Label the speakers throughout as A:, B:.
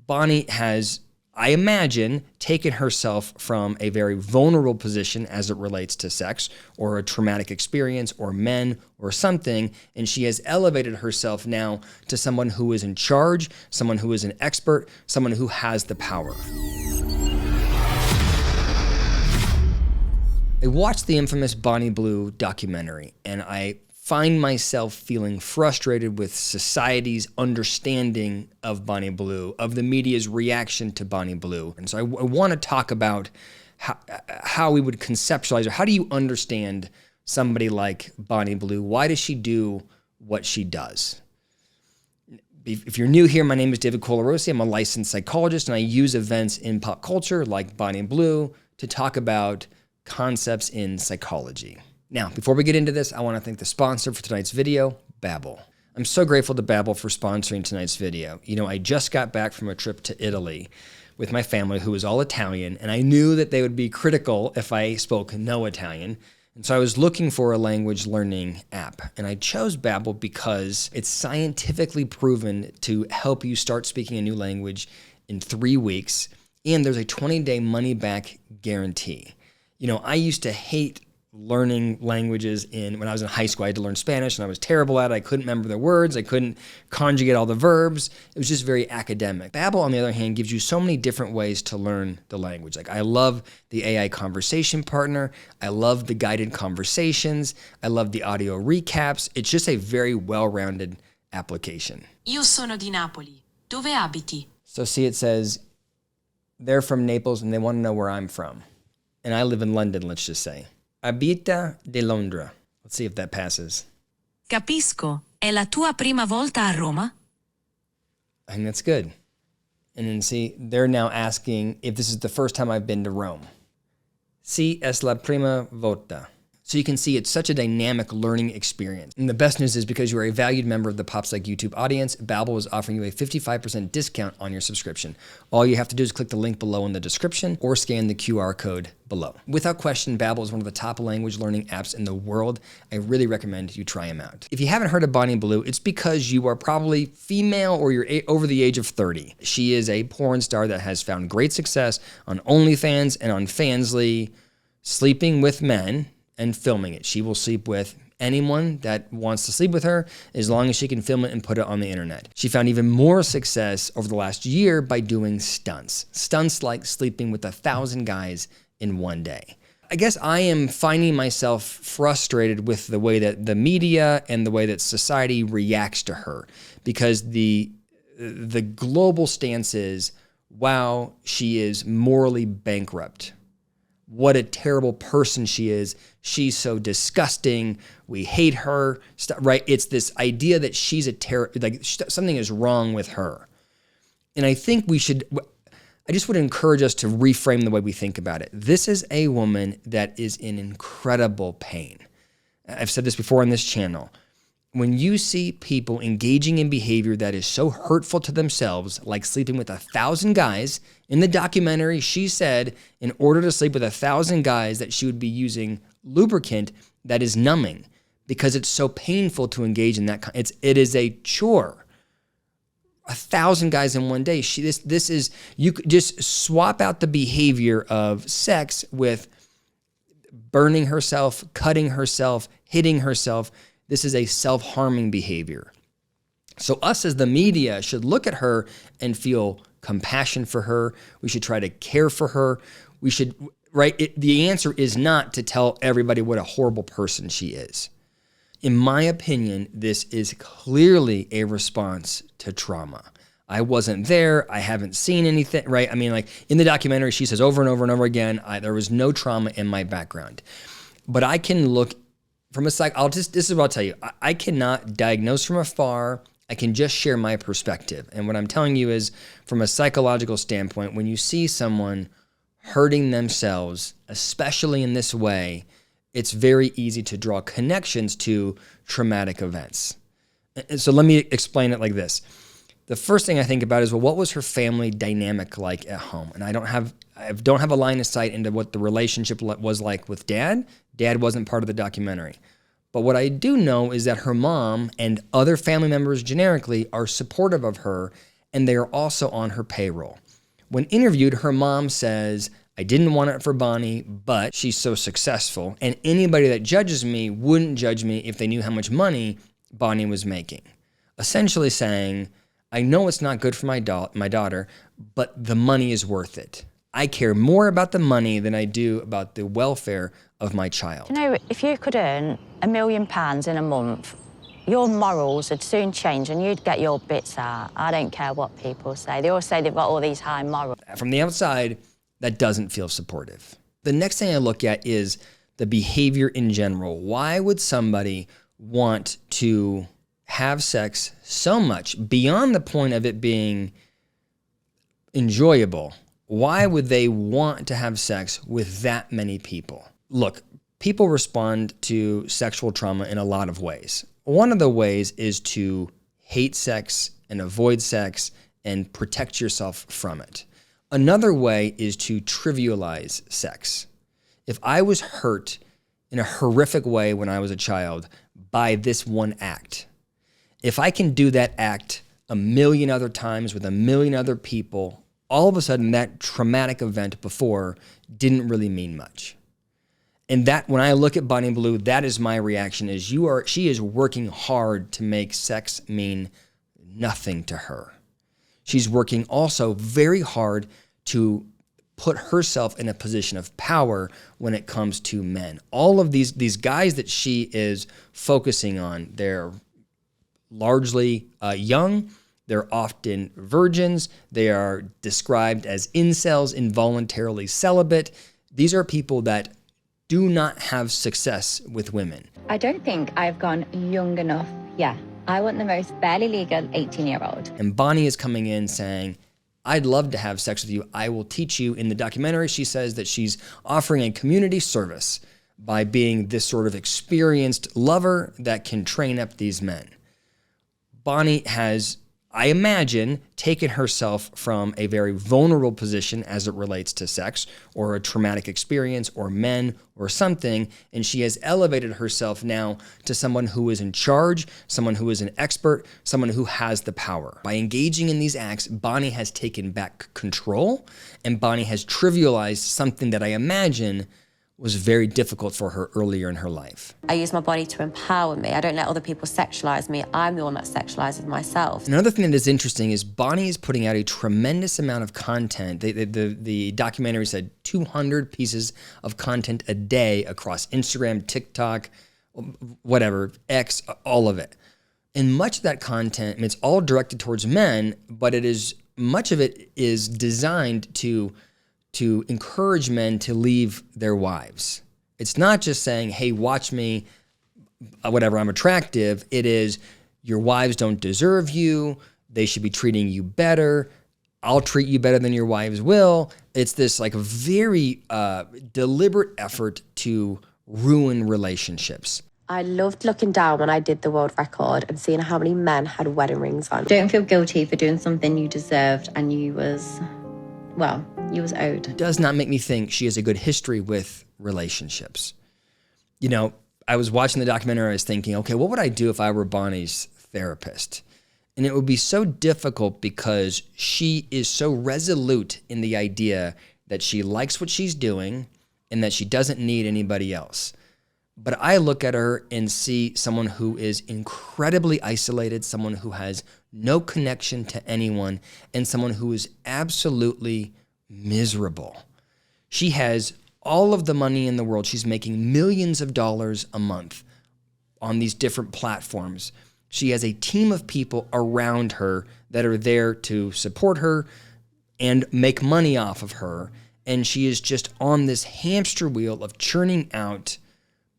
A: Bonnie has, I imagine, taken herself from a very vulnerable position as it relates to sex or a traumatic experience or men or something, and she has elevated herself now to someone who is in charge, someone who is an expert, someone who has the power. I watched the infamous Bonnie Blue documentary, and I find myself feeling frustrated with society's understanding of Bonnie Blue, of the media's reaction to Bonnie Blue. And so I want to talk about how we would conceptualize, or how do you understand somebody like Bonnie Blue? Why does she do what she does? If you're new here, my name is David Colarossi. I'm a licensed psychologist, and I use events in pop culture like Bonnie Blue to talk about concepts in psychology. Now, before we get into this, I want to thank the sponsor for tonight's video, Babbel. I'm so grateful to Babbel for sponsoring tonight's video. You know, I just got back from a trip to Italy with my family, who is all Italian, and I knew that they would be critical if I spoke no Italian. And so I was looking for a language learning app, and I chose Babbel because it's scientifically proven to help you start speaking a new language in 3 weeks, and there's a 20-day money-back guarantee. You know, I used to hate learning languages when I was in high school. I had to learn Spanish, and I was terrible at it. I couldn't remember the words. I couldn't conjugate all the verbs. It was just very academic. Babbel, on the other hand, gives you so many different ways to learn the language. Like, I love the AI conversation partner. I love the guided conversations. I love the audio recaps. It's just a very well-rounded application.
B: Io sono di Napoli. Dove abiti?
A: So see, it says they're from Naples, and they want to know where I'm from. And I live in London, let's just say. Abita de Londra. Let's see if that passes.
B: Capisco. È la tua prima volta a Roma?
A: I think that's good. And then see, they're now asking if this is the first time I've been to Rome. Si es la prima volta. So you can see it's such a dynamic learning experience. And the best news is, because you are a valued member of the PopPsych YouTube audience, Babbel is offering you a 55% discount on your subscription. All you have to do is click the link below in the description or scan the QR code below. Without question, Babbel is one of the top language learning apps in the world. I really recommend you try them out. If you haven't heard of Bonnie Blue, it's because you are probably female or you're over the age of 30. She is a porn star that has found great success on OnlyFans and on Fansly, sleeping with men and filming it. She will sleep with anyone that wants to sleep with her, as long as she can film it and put it on the internet. She found even more success over the last year by doing stunts. Stunts like sleeping with 1,000 guys in one day. I guess I am finding myself frustrated with the way that the media and the way that society reacts to her, because the global stance is, wow, she is morally bankrupt. What a terrible person she is. She's so disgusting. We hate her, right? It's this idea that she's something is wrong with her. And I think I just would encourage us to reframe the way we think about it. This is a woman that is in incredible pain. I've said this before on this channel. When you see people engaging in behavior that is so hurtful to themselves, like sleeping with 1,000 guys, in the documentary, she said in order to sleep with 1,000 guys that she would be using lubricant that is numbing, because it's so painful to engage in that. It is a chore. 1,000 guys in one day. This is, you could just swap out the behavior of sex with burning herself, cutting herself, hitting herself. This is a self-harming behavior. So us as the media should look at her and feel compassion for her. We should try to care for her. We should, right? The answer is not to tell everybody what a horrible person she is. In my opinion, this is clearly a response to trauma. I wasn't there. I haven't seen anything, right? I mean, like in the documentary, she says over and over and over again, there was no trauma in my background. But I can look from a this is what I'll tell you. I cannot diagnose from afar. I can just share my perspective. And what I'm telling you is, from a psychological standpoint, when you see someone hurting themselves, especially in this way, it's very easy to draw connections to traumatic events. And so let me explain it like this. The first thing I think about is, well, what was her family dynamic like at home? And I don't have a line of sight into what the relationship was like with dad. Dad wasn't part of the documentary. But what I do know is that her mom and other family members generically are supportive of her and they are also on her payroll. When interviewed, her mom says, I didn't want it for Bonnie, but she's so successful, and anybody that judges me wouldn't judge me if they knew how much money Bonnie was making. Essentially saying, I know it's not good for my daughter, but the money is worth it. I care more about the money than I do about the welfare of my child.
C: You know, if you could earn £1 million in a month, your morals would soon change and you'd get your bits out. I don't care what people say. They all say they've got all these high morals.
A: From the outside, that doesn't feel supportive. The next thing I look at is the behavior in general. Why would somebody want to have sex so much beyond the point of it being enjoyable? Why would they want to have sex with that many people? Look, people respond to sexual trauma in a lot of ways. One of the ways is to hate sex and avoid sex and protect yourself from it. Another way is to trivialize sex. If I was hurt in a horrific way when I was a child by this one act, if I can do that act 1 million other times with 1 million other people, all of a sudden that traumatic event before didn't really mean much. And that, when I look at Bonnie Blue, that is my reaction, is she is working hard to make sex mean nothing to her. She's working also very hard to put herself in a position of power when it comes to men. All of these guys that she is focusing on, they're largely young. They're often virgins. They are described as incels, involuntarily celibate. These are people that do not have success with women.
D: I don't think I've gone young enough. Yeah, I want the most barely legal 18-year-old.
A: And Bonnie is coming in saying, I'd love to have sex with you. I will teach you. In the documentary, she says that she's offering a community service by being this sort of experienced lover that can train up these men. Bonnie has, I imagine, taken herself from a very vulnerable position as it relates to sex or a traumatic experience or men or something, and she has elevated herself now to someone who is in charge, someone who is an expert, someone who has the power. By engaging in these acts, Bonnie has taken back control, and Bonnie has trivialized something that I imagine was very difficult for her earlier in her life.
E: I use my body to empower me. I don't let other people sexualize me. I'm the one that sexualizes myself.
A: Another thing that is interesting is Bonnie is putting out a tremendous amount of content. The documentary said 200 pieces of content a day across Instagram, TikTok, whatever, X, all of it. And much of that content, I mean, it's all directed towards men, but much of it is designed to encourage men to leave their wives. It's not just saying, hey, watch me, whatever, I'm attractive. It is, your wives don't deserve you. They should be treating you better. I'll treat you better than your wives will. It's this like very deliberate effort to ruin relationships.
F: I loved looking down when I did the world record and seeing how many men had wedding rings on.
D: Don't feel guilty for doing something you deserved and you was owed.
A: It does not make me think she has a good history with relationships. You know, I was watching the documentary, I was thinking, okay, what would I do if I were Bonnie's therapist? And it would be so difficult because she is so resolute in the idea that she likes what she's doing and that she doesn't need anybody else. But I look at her and see someone who is incredibly isolated, someone who has no connection to anyone, and someone who is absolutely miserable. She has all of the money in the world. She's making millions of dollars a month on these different platforms. She has a team of people around her that are there to support her and make money off of her. And she is just on this hamster wheel of churning out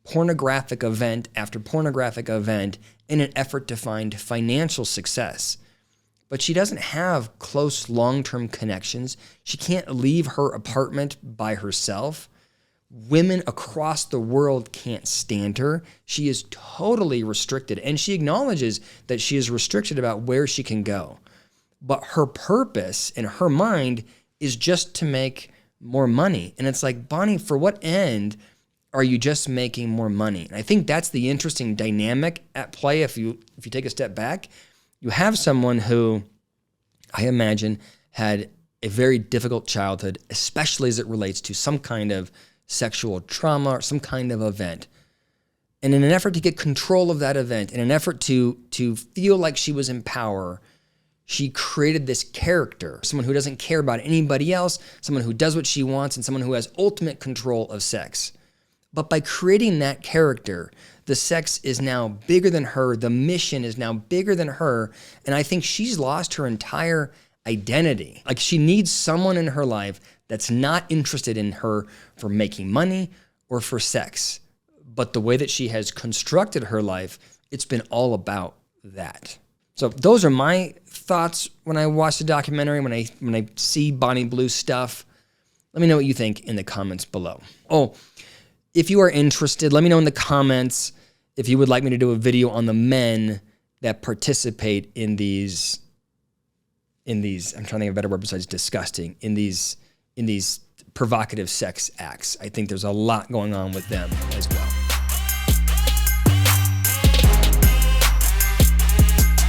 A: pornographic event after pornographic event in an effort to find financial success. But she doesn't have close long-term connections. She can't leave her apartment by herself. Women across the world can't stand her. She is totally restricted, and she acknowledges that she is restricted about where she can go. But her purpose in her mind is just to make more money. And it's like, Bonnie, for what end are you just making more money? And I think that's the interesting dynamic at play if you take a step back. You have someone who I imagine, had a very difficult childhood, especially as it relates to some kind of sexual trauma or some kind of event. And in an effort to get control of that event, in an effort to feel like she was in power, she created this character, someone who doesn't care about anybody else, someone who does what she wants, and someone who has ultimate control of sex. But by creating that character, the sex is now bigger than her, the mission is now bigger than her, and I think she's lost her entire identity. Like, she needs someone in her life that's not interested in her for making money or for sex. But the way that she has constructed her life, it's been all about that. So those are my thoughts when I watch the documentary, when I see Bonnie Blue stuff. Let me know what you think in the comments below. Oh, if you are interested, let me know in the comments if you would like me to do a video on the men that participate in these, I'm trying to think of a better word besides disgusting, in these provocative sex acts. I think there's a lot going on with them as well.